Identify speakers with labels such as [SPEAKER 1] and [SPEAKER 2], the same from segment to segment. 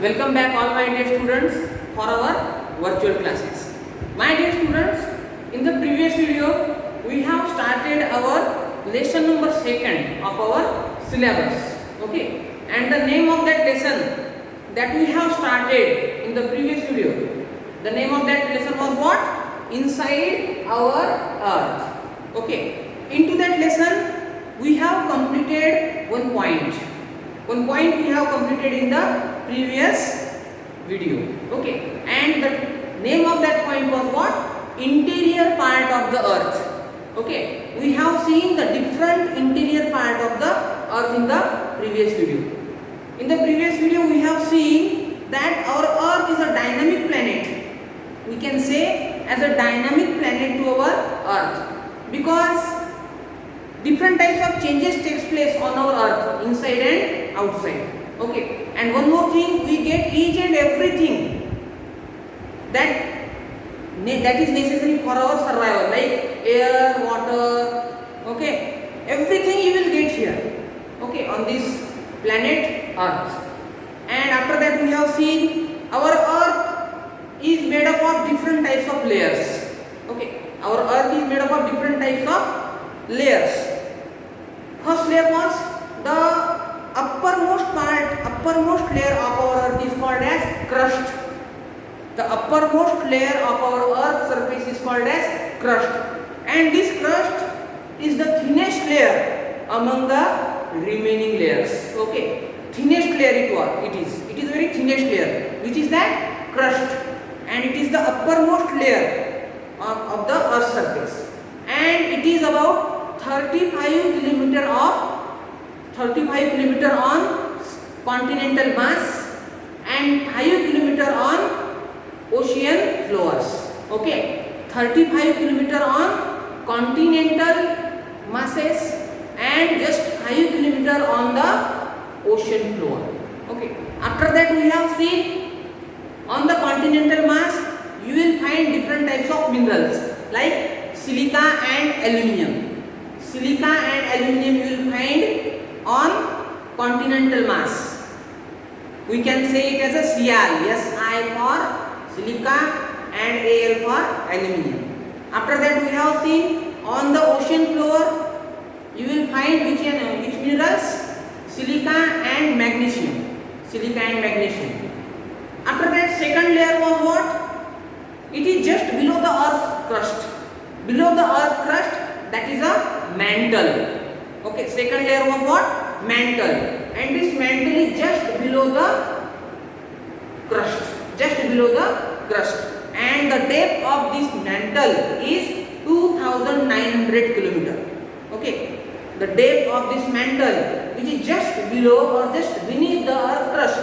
[SPEAKER 1] Welcome back all my dear students for our virtual classes. My dear students, in the previous video we have started our lesson number 2 of our syllabus. Okay, and the name of that lesson that we have started in the previous video, the name of that lesson was what? Inside our earth. Okay, into that lesson we have completed one point. One point we have completed in the previous video. Okay, and the name of that point was what? Interior part of the earth. Okay, we have seen the different interior part of the earth in the previous video. In the previous video we have seen that our earth is a dynamic planet. We can say as a dynamic planet to our earth, because different types of changes takes place on our earth, inside and outside. Okay, and one more thing, we get each and everything that is necessary for our survival, like air, water. Okay, everything you will get here. Okay, on this planet earth. And after that we have seen our earth is made up of different types of layers. Okay, our earth is made up of different types of layers. First layer was the uppermost layer of our earth is called as crust. The uppermost layer of our earth surface is called as crust, and this crust is the thinnest layer among the remaining layers. Okay, thinnest layer it is very thinnest layer, which is that crust, and it is the uppermost layer of the earth surface, and it is about 35 kilometer on continental mass and 5 kilometer on ocean floors. Okay, 35 kilometer on continental masses and just 5 kilometer on the ocean floor. Okay, after that we have seen on the continental mass you will find different types of minerals like silica and aluminium. Silica and aluminium you will find on continental mass. We can say it as a Cl, Si for silica and Al for aluminium. After that we have seen on the ocean floor you will find which minerals? Silica and magnesium. Silica and magnesium. After that second layer was what? It is just below the earth crust. Below the earth crust, that is a mantle. Okay, second layer was what? Mantle. And this mantle is just below the crust. Just below the crust. And the depth of this mantle is 2900 kilometer. Okay, the depth of this mantle, which is just below or just beneath the earth crust,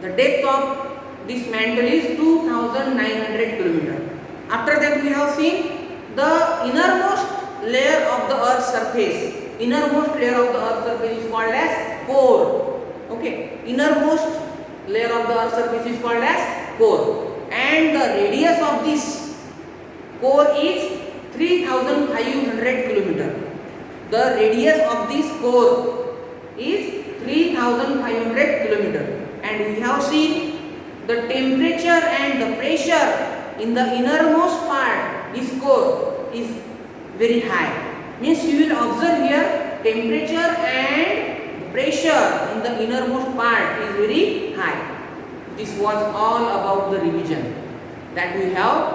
[SPEAKER 1] the depth of this mantle is 2900 kilometer. After that we have seen the innermost layer of the earth's surface. Innermost layer of the earth's surface is called as core. Okay, innermost layer of the earth's surface is called as core, and the radius of this core is 3500 kilometer. The radius of this core is 3500 kilometer, and we have seen the temperature and the pressure in the innermost part, this core, is very high. Means you will observe here temperature and pressure in the innermost part is very high. This was all about the revision that we have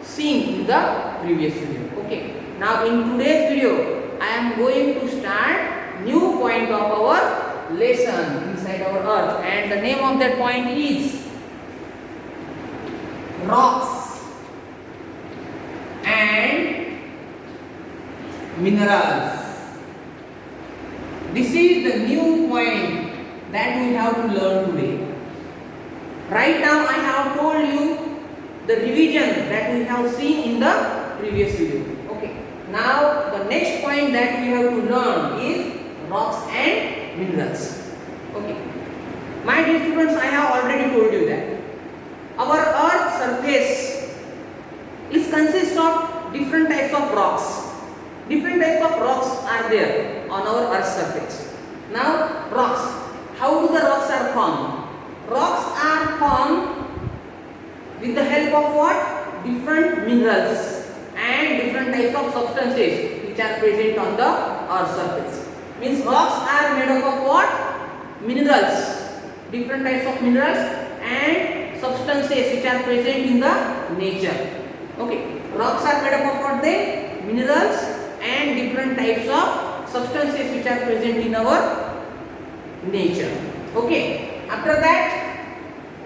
[SPEAKER 1] seen in the previous video. Okay, now in today's video I am going to start new point of our lesson inside our earth, and the name of that point is rocks and minerals. This is the new point that we have to learn today. Right now I have told you the revision that we have seen in the previous video. Okay, now the next point that we have to learn is rocks and minerals. Okay, my dear students, I have already told you that our earth surface is consists of different types of rocks. Different types of rocks are there on our earth surface. Now rocks, how do the rocks are formed? Rocks up of what? Different minerals and different types of substances which are present on the earth surface. Means rocks are made up of what? Minerals, different types of minerals and substances which are present in the nature. Okay, rocks are made up of what? They minerals and different types of substances which are present in our nature. Okay, after that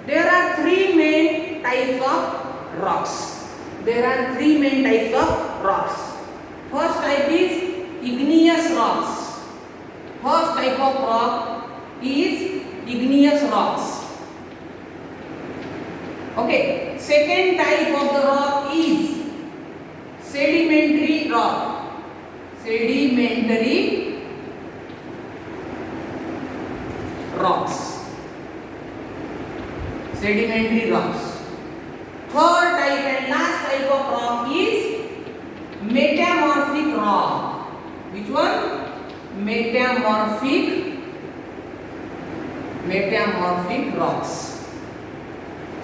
[SPEAKER 1] there are three main types of rocks. There are three main types of rocks. First type is igneous rocks. First type of rock is igneous rocks. Okay, second type of the rock is sedimentary rock. Sedimentary rocks. Sedimentary rocks. Third type and last type of rock is metamorphic rock. Which one? Metamorphic rocks.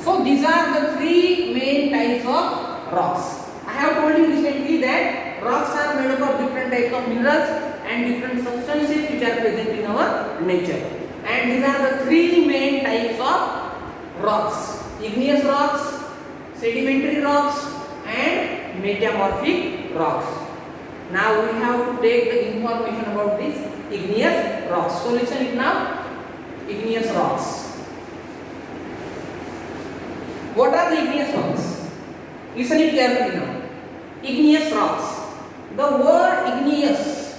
[SPEAKER 1] So these are the three main types of rocks. I have told you recently that rocks are made up of different types of minerals and different substances which are present in our nature. And these are the three main types of rocks: igneous rocks, sedimentary rocks and metamorphic rocks. Now we have to take the information about this igneous rocks. So listen it now. Igneous rocks. What are the igneous rocks? Listen it carefully now. Igneous rocks. The word igneous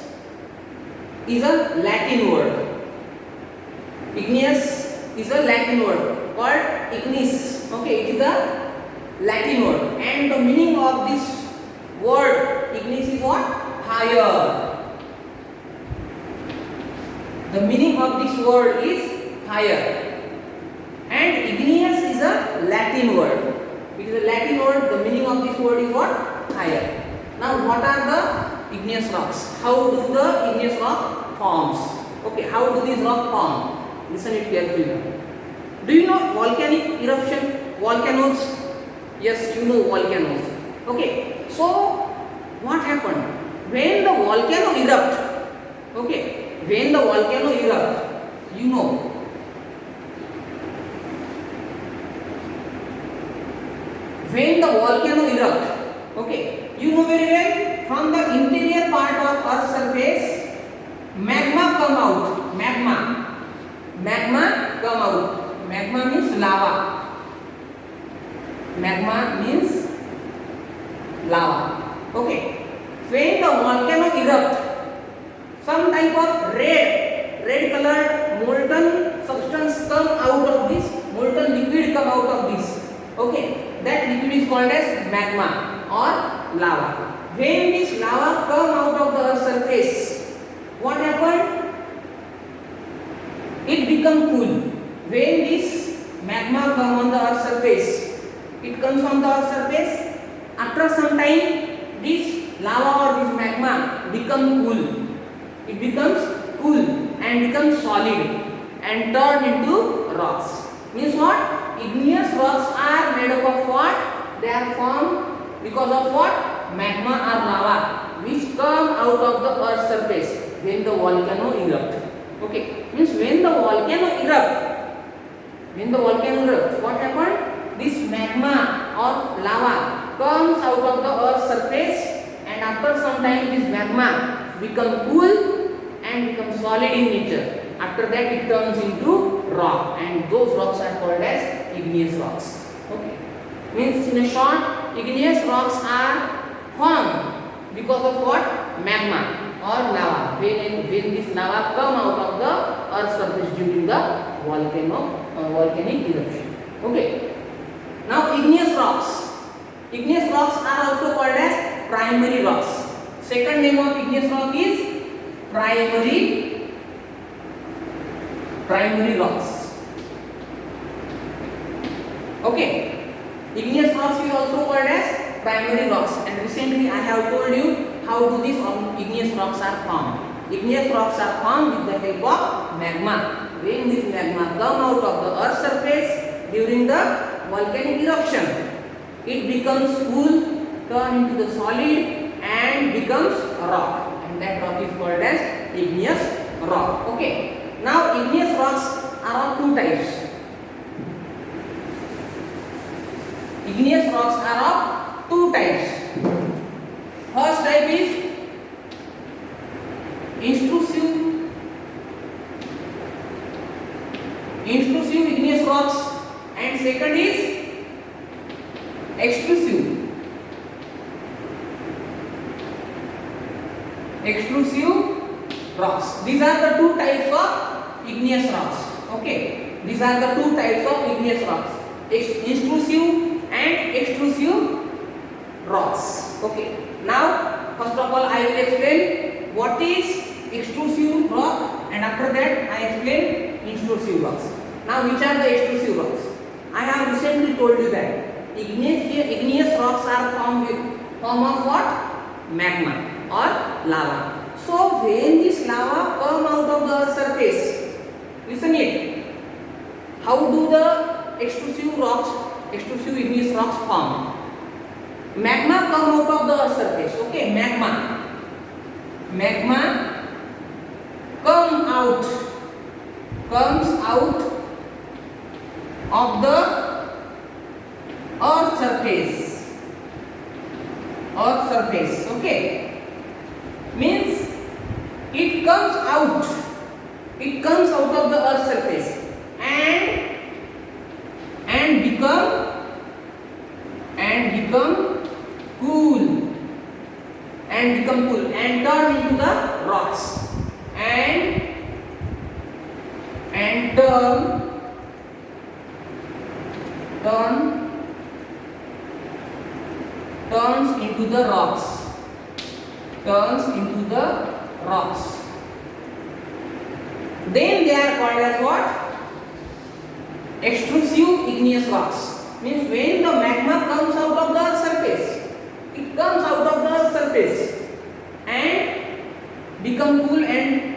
[SPEAKER 1] is a Latin word. Igneous is a Latin word called ignis. Okay, it is a Latin word, and the meaning of this word ignis is what? Fire. The meaning of this word is fire, and igneous is a Latin word. It is a Latin word. The meaning of this word is what? Fire. Now, what are the igneous rocks? How do the igneous rock forms? Okay, how do these rocks form? Listen it carefully now. Do you know volcanic eruption? Volcanoes? Yes, you know volcanoes. Okay, so what happened? When the volcano erupt, okay, when the volcano erupt, you know, when the volcano erupt, okay, you know very well, from the interior part of Earth's surface, magma come out. Magma come out. Magma means lava. Magma means lava. Okay. When the volcano erupts, some type of red colored molten substance come out of this, molten liquid come out of this. Okay. That liquid is called as magma or lava. When this lava come out of the Earth's surface, what happened? It become cool. When this magma come on the Earth's surface, it comes on the Earth's surface. After some time, this lava or this magma become cool. It becomes cool and becomes solid and turn into rocks. Means what? Igneous rocks are made up of what? They are formed because of what? Magma or lava which come out of the Earth's surface when the volcano erupts. Okay, means when the volcano erupts, what happened? This magma or lava comes out of the Earth's surface, and after some time this magma become cool and become solid in nature. After that it turns into rock, and those rocks are called as igneous rocks. Okay, means in a short, igneous rocks are formed because of what? Magma or lava. When this lava come out of the Earth's surface during the volcanic eruption. Okay. Now igneous rocks. Igneous rocks are also called as primary rocks. Second name of igneous rock is primary rocks. Okay. Igneous rocks is also called as primary rocks, and recently I have told you how do these igneous rocks are formed. Igneous rocks are formed with the help of magma. When this magma come out of the Earth's surface during the volcanic eruption, it becomes cool, turn into the solid and becomes rock, and that rock is called as igneous rock. Okay, now igneous rocks are of two types. Igneous rocks are of two types. First type is intrusive igneous rocks, and second is extrusive rocks. These are the two types of igneous rocks. Okay, these are the two types of igneous rocks, intrusive and extrusive rocks. Okay, now first of all I will explain what is extrusive rock, and after that I explain intrusive rocks. Now which are the extrusive rocks? I have recently told you that igneous rocks are form of what? Magma or lava. So when this lava come out of the surface, listen it, how do the extrusive igneous rocks form? Magma come out of the surface. Okay, magma comes out of the earth surface. Okay, means it comes out of the earth surface and become cool and turn into the rocks and turns into the rocks. Then they are called as what? Extrusive igneous rocks. Means when the magma comes out of the surface, it comes out of the surface and become cool and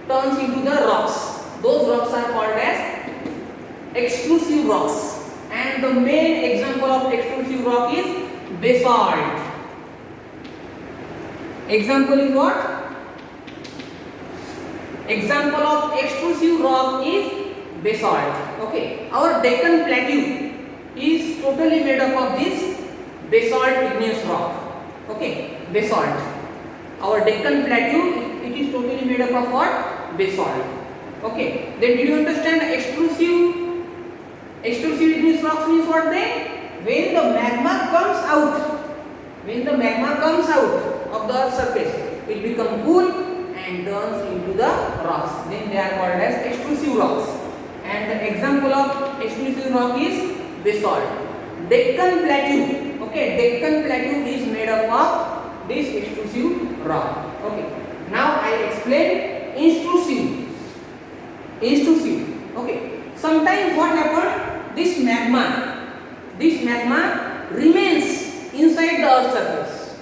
[SPEAKER 1] turns into the rocks. Those rocks are called as extrusive rocks. And the main example of extrusive rock is basalt. Example is what? Example of extrusive rock is basalt. Okay, our Deccan Plateau is totally made up of this basalt igneous rock. Okay, basalt. Our Deccan Plateau, it is totally made up of what? Basalt. Okay, then did you understand extrusive igneous rocks means what then? When the magma comes out of the earth's surface, it becomes cool and turns into the rocks. Then they are called as extrusive rocks. And the example of extrusive rock is basalt. Deccan Plateau. Okay, Deccan Plateau is made up of this extrusive rock. Okay, now I explain intrusive. Okay, sometimes what happens? This magma remains inside the earth's surface.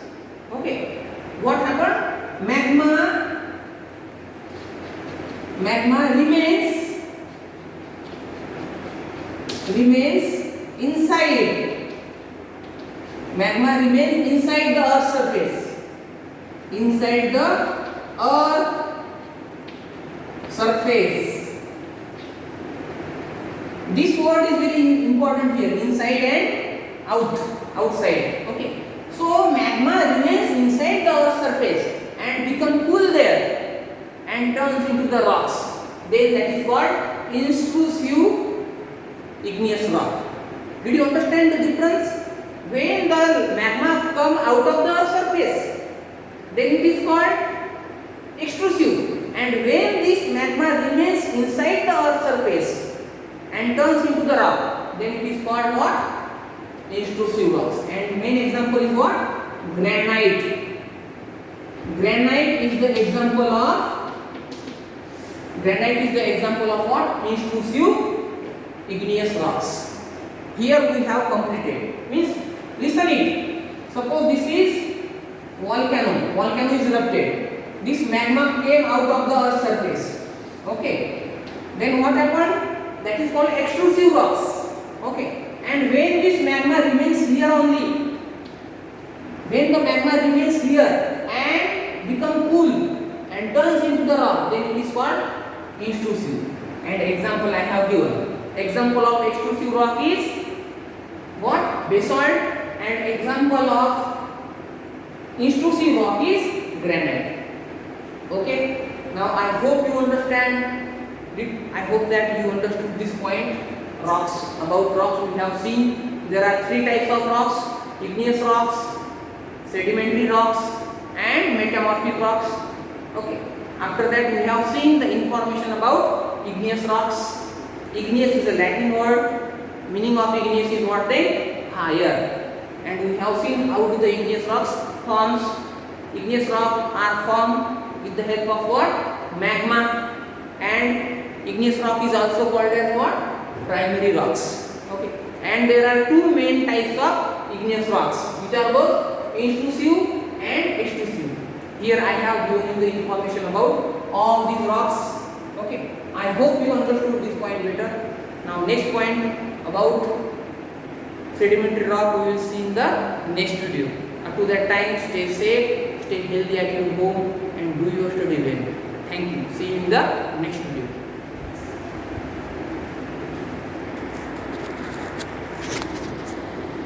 [SPEAKER 1] Okay, what happened? Magma remains inside. Magma remains inside the earth's surface. Inside the earth surface. This word is very important here. Inside and outside. Okay. So magma remains inside the earth's surface and become cool there and turns into the rocks. Then that is called intrusive igneous rock. Did you understand the difference? When the magma come out of the surface, then it is called extrusive, and when this magma remains inside the earth's surface and turns into the rock, then it is called what? Intrusive rocks. And main example is what? Granite. Granite is the example of what? Intrusive igneous rocks. Here we have completed. Means, listen it. Suppose this is volcano. Volcano is erupted. This magma came out of the earth's surface. Okay. Then what happened? That is called extrusive rocks. Okay. And when this magma remains here only, when the magma remains here and become cool and turns into the rock, then it is called intrusive. And example I have given. Example of extrusive rock is what? Basalt. And example of intrusive rock is granite. Okay. Now I hope you understand it. I hope that you understood this point. Rocks. About rocks we have seen there are three types of rocks: igneous rocks, sedimentary rocks, and metamorphic rocks. Okay. After that we have seen the information about igneous rocks. Igneous is a Latin word. Meaning of igneous is what? Then fire. And we have seen how do the igneous rocks forms. Igneous rocks are formed with the help of what? Magma. And igneous rock is also called as what? Primary rocks. Okay. And there are two main types of igneous rocks, which are both intrusive and extrusive. Here I have given you the information about all these rocks. Okay. I hope you understood this point better. Now next point about sedimentary rock we will see in the next video. Up to that time, stay safe, stay healthy at your home, and do your study well. Thank you. See you in the